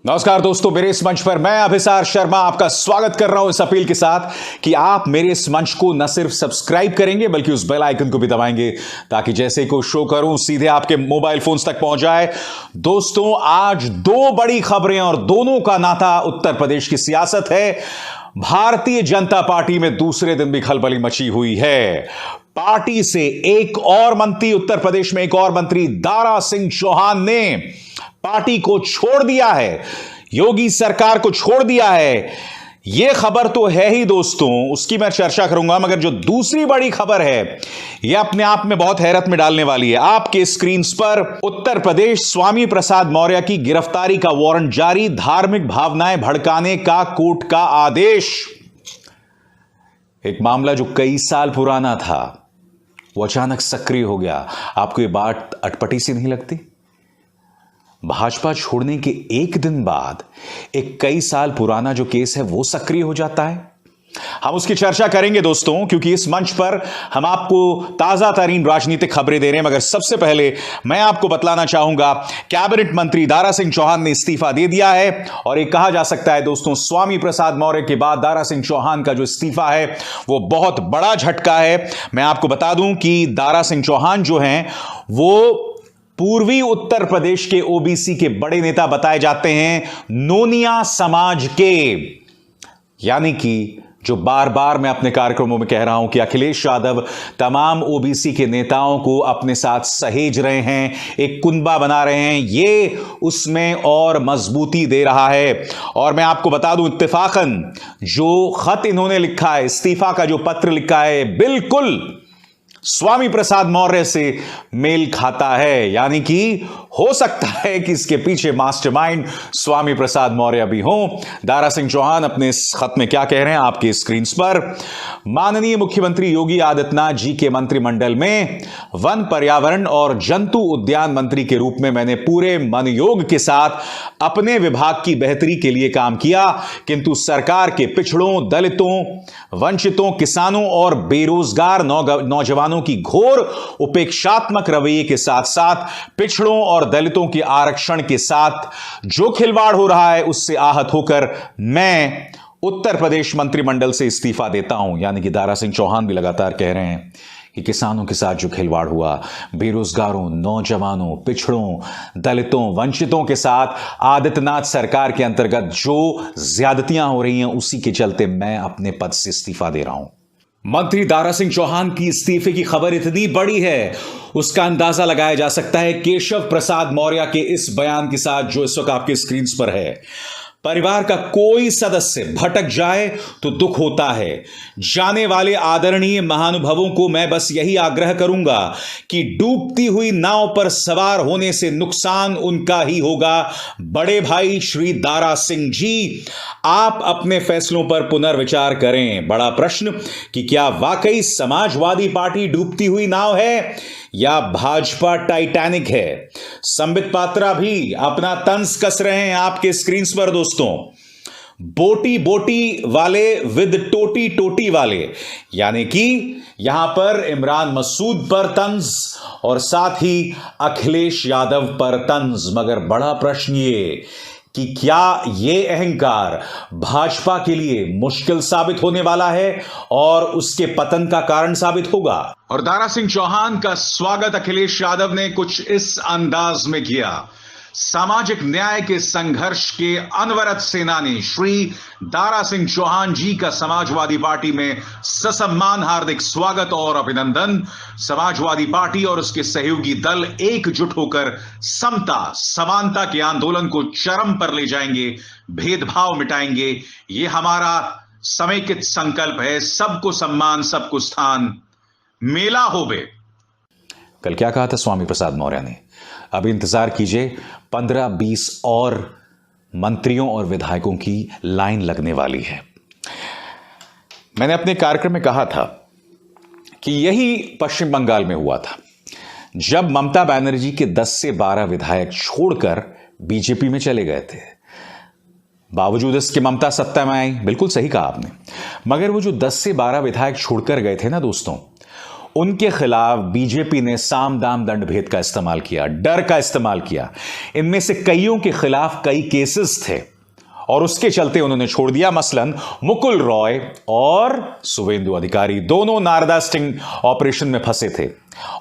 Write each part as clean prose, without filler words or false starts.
नमस्कार दोस्तों, मेरे इस मंच पर मैं अभिसार शर्मा आपका स्वागत कर रहा हूं इस अपील के साथ कि आप मेरे इस मंच को न सिर्फ सब्सक्राइब करेंगे बल्कि उस बेल आइकन को भी दबाएंगे ताकि जैसे ही कोई शो करूं सीधे आपके मोबाइल फोन्स तक पहुंच जाए। दोस्तों, आज दो बड़ी खबरें और दोनों का नाता उत्तर प्रदेश की सियासत है। भारतीय जनता पार्टी में दूसरे दिन भी खलबली मची हुई है। पार्टी से एक और मंत्री, उत्तर प्रदेश में एक और मंत्री दारा सिंह चौहान ने पार्टी को छोड़ दिया है, योगी सरकार को छोड़ दिया है। यह खबर तो है ही दोस्तों, उसकी मैं चर्चा करूंगा, मगर जो दूसरी बड़ी खबर है यह अपने आप में बहुत हैरत में डालने वाली है। आपके स्क्रीन पर उत्तर प्रदेश स्वामी प्रसाद मौर्य की गिरफ्तारी का वारंट जारी, धार्मिक भावनाएं भड़काने का कोर्ट का आदेश। एक मामला जो कई साल पुराना था वो अचानक सक्रिय हो गया। आपको ये बात अटपटी सी नहीं लगती? भाजपा छोड़ने के एक दिन बाद एक कई साल पुराना जो केस है वो सक्रिय हो जाता है। हम उसकी चर्चा करेंगे दोस्तों, क्योंकि इस मंच पर हम आपको ताजा तरीन राजनीतिक खबरें दे रहे हैं। मगर सबसे पहले मैं आपको बतलाना चाहूंगा, कैबिनेट मंत्री दारा सिंह चौहान ने इस्तीफा दे दिया है। और एक कहा जा सकता है दोस्तों, स्वामी प्रसाद मौर्य के बाद दारा सिंह चौहान का जो इस्तीफा है वो बहुत बड़ा झटका है। मैं आपको बता दूं कि दारा सिंह चौहान जो हैं वो पूर्वी उत्तर प्रदेश के ओबीसी के बड़े नेता बताए जाते हैं, नोनिया समाज के। यानी कि जो बार बार मैं अपने कार्यक्रमों में कह रहा हूं कि अखिलेश यादव तमाम ओबीसी के नेताओं को अपने साथ सहेज रहे हैं, एक कुनबा बना रहे हैं, ये उसमें और मजबूती दे रहा है। और मैं आपको बता दूं, इत्तेफाकन जो खत इन्होंने लिखा है, इस्तीफा का जो पत्र लिखा है, बिल्कुल स्वामी प्रसाद मौर्य से मेल खाता है। यानी कि हो सकता है कि इसके पीछे मास्टरमाइंड स्वामी प्रसाद मौर्य भी हों। दारा सिंह चौहान अपने इस खत में क्या कह रहे हैं आपके स्क्रीन पर? माननीय मुख्यमंत्री योगी आदित्यनाथ जी के मंत्रिमंडल में वन, पर्यावरण और जंतु उद्यान मंत्री के रूप में मैंने पूरे मनयोग के साथ अपने विभाग की बेहतरी के लिए काम किया, किंतु सरकार के पिछड़ों, दलितों, वंचितों, किसानों और बेरोजगार नौजवानों की घोर उपेक्षात्मक रवैये के साथ साथ पिछड़ों और दलितों के आरक्षण के साथ जो खिलवाड़ हो रहा है उससे आहत होकर मैं उत्तर प्रदेश मंत्रिमंडल से इस्तीफा देता हूं। यानी कि दारा सिंह चौहान भी लगातार कह रहे हैं कि किसानों के साथ जो खिलवाड़ हुआ, बेरोजगारों, नौजवानों, पिछड़ों, दलितों, वंचितों के साथ आदित्यनाथ सरकार के अंतर्गत जो ज्यादतियां हो रही हैं, उसी के चलते मैं अपने पद से इस्तीफा दे रहा हूं। मंत्री दारा सिंह चौहान की इस्तीफे की खबर इतनी बड़ी है, उसका अंदाजा लगाया जा सकता है केशव प्रसाद मौर्य के इस बयान के साथ जो इस वक्त आपके स्क्रीन पर है। परिवार का कोई सदस्य भटक जाए तो दुख होता है। जाने वाले आदरणीय महानुभावों को मैं बस यही आग्रह करूंगा कि डूबती हुई नाव पर सवार होने से नुकसान उनका ही होगा। बड़े भाई श्री दारा सिंह जी, आप अपने फैसलों पर पुनर्विचार करें। बड़ा प्रश्न कि क्या वाकई समाजवादी पार्टी डूबती हुई नाव है या भाजपा टाइटैनिक है? संबित पात्रा भी अपना तंज कस रहे हैं आपके स्क्रीन पर दोस्तों। बोटी बोटी वाले विद टोटी टोटी वाले, यानी कि यहां पर इमरान मसूद पर तंज और साथ ही अखिलेश यादव पर तंज। मगर बड़ा प्रश्न ये कि क्या यह अहंकार भाजपा के लिए मुश्किल साबित होने वाला है और उसके पतन का कारण साबित होगा? और दारा सिंह चौहान का स्वागत अखिलेश यादव ने कुछ इस अंदाज में किया। सामाजिक न्याय के संघर्ष के अनवरत सेनानी श्री दारा सिंह चौहान जी का समाजवादी पार्टी में ससम्मान हार्दिक स्वागत और अभिनंदन। समाजवादी पार्टी और उसके सहयोगी दल एकजुट होकर समता, समानता के आंदोलन को चरम पर ले जाएंगे, भेदभाव मिटाएंगे। यह हमारा समेकित संकल्प है। सबको सम्मान, सबको स्थान, मेला होवे। कल क्या कहा था स्वामी प्रसाद मौर्य ने? अब इंतजार कीजिए, 15-20 और मंत्रियों और विधायकों की लाइन लगने वाली है। मैंने अपने कार्यक्रम में कहा था कि यही पश्चिम बंगाल में हुआ था जब ममता बनर्जी के 10 से 12 विधायक छोड़कर बीजेपी में चले गए थे। बावजूद इसके ममता सत्ता में आई, बिल्कुल सही कहा आपने। मगर वो जो 10 से 12 विधायक छोड़कर गए थे ना दोस्तों, उनके खिलाफ बीजेपी ने साम दाम दंड भेद का इस्तेमाल किया, डर का इस्तेमाल किया। इनमें से कईयों के खिलाफ कई केसेस थे और उसके चलते उन्होंने छोड़ दिया। मसलन मुकुल रॉय और शुवेंदु अधिकारी दोनों नारदा स्टिंग ऑपरेशन में फंसे थे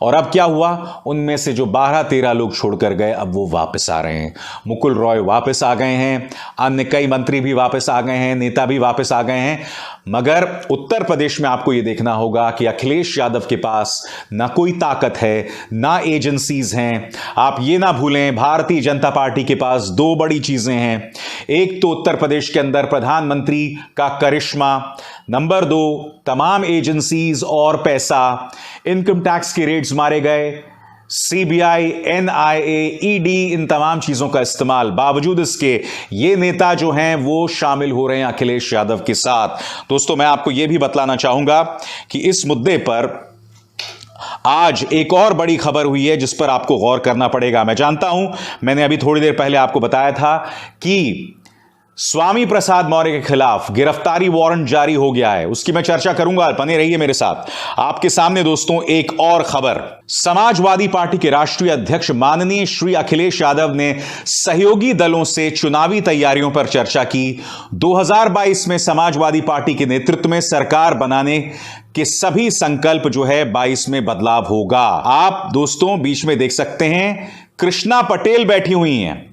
और अब क्या हुआ, उनमें से जो 12-13 लोग छोड़कर गए अब वो वापस आ रहे हैं। मुकुल रॉय वापस आ गए हैं, अन्य कई मंत्री भी वापस आ गए हैं, नेता भी वापस आ गए हैं। मगर उत्तर प्रदेश में आपको यह देखना होगा कि अखिलेश यादव के पास ना कोई ताकत है, ना एजेंसीज हैं। आप ये ना भूलें, भारतीय जनता पार्टी के पास दो बड़ी चीजें हैं। एक तो उत्तर प्रदेश के अंदर प्रधानमंत्री का करिश्मा, नंबर 2 तमाम एजेंसीज और पैसा। इनकम टैक्स के रेट्स मारे गए, सीबीआई, एनआईए, ईडी, इन तमाम चीजों का इस्तेमाल। बावजूद इसके ये नेता जो हैं वो शामिल हो रहे हैं अखिलेश यादव के साथ। दोस्तों, मैं आपको यह भी बतलाना चाहूंगा कि इस मुद्दे पर आज एक और बड़ी खबर हुई है जिस पर आपको गौर करना पड़ेगा। मैं जानता हूं, मैंने अभी थोड़ी देर पहले आपको बताया था कि स्वामी प्रसाद मौर्य के खिलाफ गिरफ्तारी वारंट जारी हो गया है। उसकी मैं चर्चा करूंगा, बने रहिए मेरे साथ। आपके सामने दोस्तों एक और खबर। समाजवादी पार्टी के राष्ट्रीय अध्यक्ष माननीय श्री अखिलेश यादव ने सहयोगी दलों से चुनावी तैयारियों पर चर्चा की। 2022 में समाजवादी पार्टी के नेतृत्व में सरकार बनाने के सभी संकल्प जो है 22 में बदलाव होगा। आप दोस्तों बीच में देख सकते हैं कृष्णा पटेल बैठी हुई हैं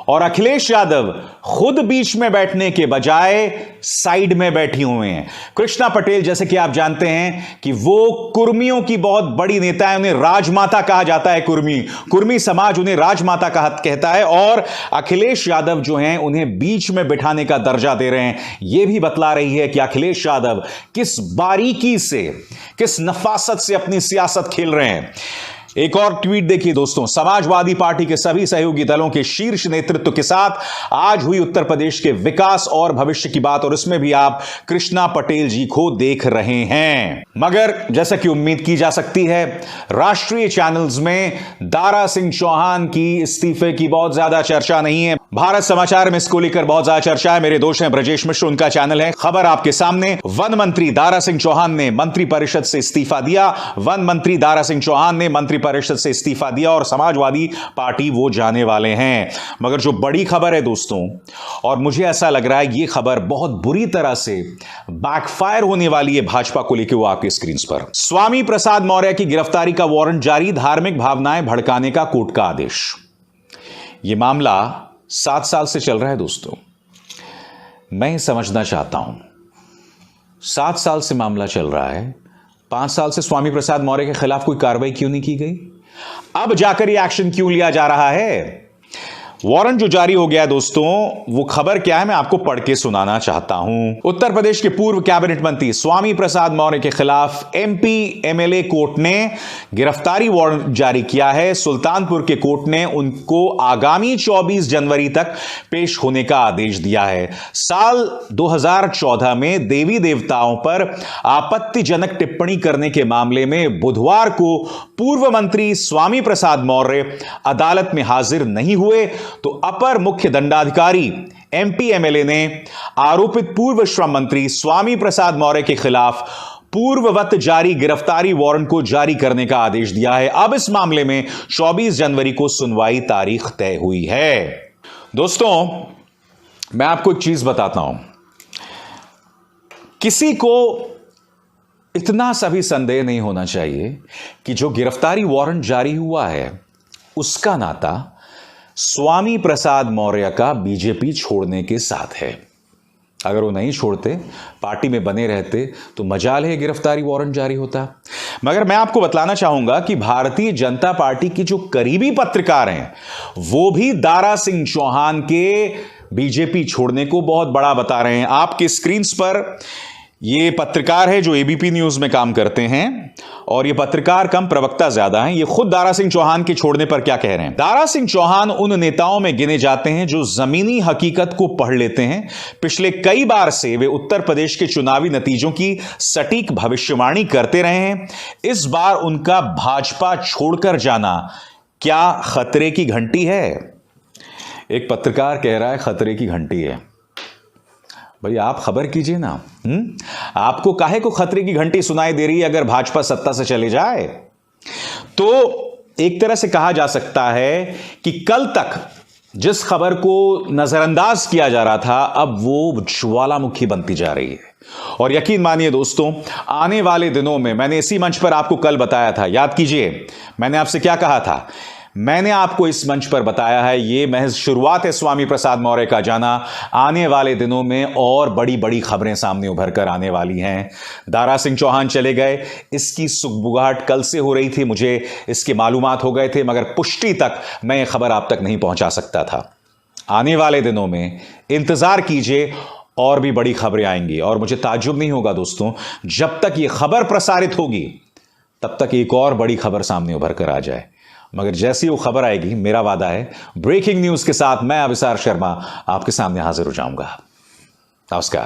और अखिलेश यादव खुद बीच में बैठने के बजाय साइड में बैठी हुए हैं। कृष्णा पटेल, जैसे कि आप जानते हैं कि वो कुर्मियों की बहुत बड़ी नेता है, उन्हें राजमाता कहा जाता है। कुर्मी समाज उन्हें राजमाता कहता है और अखिलेश यादव जो हैं उन्हें बीच में बिठाने का दर्जा दे रहे हैं। यह भी बतला रही है कि अखिलेश यादव किस बारीकी से, किस नफासत से अपनी सियासत खेल रहे हैं। एक और ट्वीट देखिए दोस्तों, समाजवादी पार्टी के सभी सहयोगी दलों के शीर्ष नेतृत्व के साथ आज हुई उत्तर प्रदेश के विकास और भविष्य की बात, और इसमें भी आप कृष्णा पटेल जी को देख रहे हैं। मगर जैसा कि उम्मीद की जा सकती है, राष्ट्रीय चैनल्स में दारा सिंह चौहान की इस्तीफे की बहुत ज्यादा चर्चा नहीं है। भारत समाचार में इसको लेकर बहुत ज्यादा चर्चा है। मेरे दोस्त हैं ब्रजेश मिश्र, उनका चैनल है। खबर आपके सामने, वन मंत्री दारा सिंह चौहान ने मंत्री परिषद से इस्तीफा दिया। वन मंत्री दारा सिंह चौहान ने मंत्री परिषद से इस्तीफा दिया और समाजवादी पार्टी वो जाने वाले हैं। मगर जो बड़ी खबर है दोस्तों, और मुझे ऐसा लग रहा है ये खबर बहुत बुरी तरह से बैकफायर होने वाली है भाजपा को लेकर, वो आपके स्क्रीन पर। स्वामी प्रसाद मौर्य की गिरफ्तारी का वारंट जारी, धार्मिक भावनाएं भड़काने का कोर्ट का आदेश। यह मामला 7 साल से चल रहा है दोस्तों। मैं समझना चाहता हूं, 7 साल से मामला चल रहा है, 5 साल से स्वामी प्रसाद मौर्य के खिलाफ कोई कार्रवाई क्यों नहीं की गई? अब जाकर यह एक्शन क्यों लिया जा रहा है? वारंट जो जारी हो गया है दोस्तों, वो खबर क्या है मैं आपको पढ़ के सुनाना चाहता हूं। उत्तर प्रदेश के पूर्व कैबिनेट मंत्री स्वामी प्रसाद मौर्य के खिलाफ एमपी एमएलए कोर्ट ने गिरफ्तारी वारंट जारी किया है। सुल्तानपुर के कोर्ट ने उनको आगामी 24 जनवरी तक पेश होने का आदेश दिया है। साल 2014 में देवी देवताओं पर आपत्तिजनक टिप्पणी करने के मामले में बुधवार को पूर्व मंत्री स्वामी प्रसाद मौर्य अदालत में हाजिर नहीं हुए तो अपर मुख्य दंडाधिकारी एमपी एमएलए ने आरोपित पूर्व श्रम मंत्री स्वामी प्रसाद मौर्य के खिलाफ पूर्ववत जारी गिरफ्तारी वारंट को जारी करने का आदेश दिया है। अब इस मामले में 24 जनवरी को सुनवाई तारीख तय हुई है। दोस्तों, मैं आपको एक चीज बताता हूं, किसी को इतना सभी संदेह नहीं होना चाहिए कि जो गिरफ्तारी वारंट जारी हुआ है उसका नाता स्वामी प्रसाद मौर्य का बीजेपी छोड़ने के साथ है। अगर वो नहीं छोड़ते, पार्टी में बने रहते, तो मजाल है गिरफ्तारी वारंट जारी होता। मगर मैं आपको बतलाना चाहूंगा कि भारतीय जनता पार्टी की जो करीबी पत्रकार हैं वो भी दारा सिंह चौहान के बीजेपी छोड़ने को बहुत बड़ा बता रहे हैं। आपके स्क्रीन पर ये पत्रकार है जो एबीपी न्यूज में काम करते हैं और ये पत्रकार कम प्रवक्ता ज्यादा हैं। ये खुद दारा सिंह चौहान के छोड़ने पर क्या कह रहे हैं। दारा सिंह चौहान उन नेताओं में गिने जाते हैं जो जमीनी हकीकत को पढ़ लेते हैं। पिछले कई बार से वे उत्तर प्रदेश के चुनावी नतीजों की सटीक भविष्यवाणी करते रहे हैं। इस बार उनका भाजपा छोड़कर जाना क्या खतरे की घंटी है? एक पत्रकार कह रहा है खतरे की घंटी है। भाई आप खबर कीजिए ना। आपको काहे को खतरे की घंटी सुनाई दे रही है अगर भाजपा सत्ता से चले जाए? तो एक तरह से कहा जा सकता है कि कल तक जिस खबर को नजरअंदाज किया जा रहा था, अब वो ज्वालामुखी बनती जा रही है। और यकीन मानिए दोस्तों, आने वाले दिनों में, मैंने इसी मंच पर आपको कल बताया था, याद कीजिए मैंने आपसे क्या कहा था। मैंने आपको इस मंच पर बताया है, यह महज शुरुआत है स्वामी प्रसाद मौर्य का जाना। आने वाले दिनों में और बड़ी बड़ी खबरें सामने उभर कर आने वाली हैं। दारा सिंह चौहान चले गए, इसकी सुगबुगाहट कल से हो रही थी, मुझे इसके मालूमात हो गए थे, मगर पुष्टि तक मैं ये खबर आप तक नहीं पहुंचा सकता था। आने वाले दिनों में इंतजार कीजिए, और भी बड़ी खबरें आएंगी। और मुझे ताज्जुब नहीं होगा दोस्तों, जब तक यह खबर प्रसारित होगी तब तक एक और बड़ी खबर सामने उभर कर आ जाए। मगर जैसी वो खबर आएगी, मेरा वादा है, ब्रेकिंग न्यूज के साथ मैं अभिसार शर्मा आपके सामने हाजिर हो जाऊंगा। नमस्कार।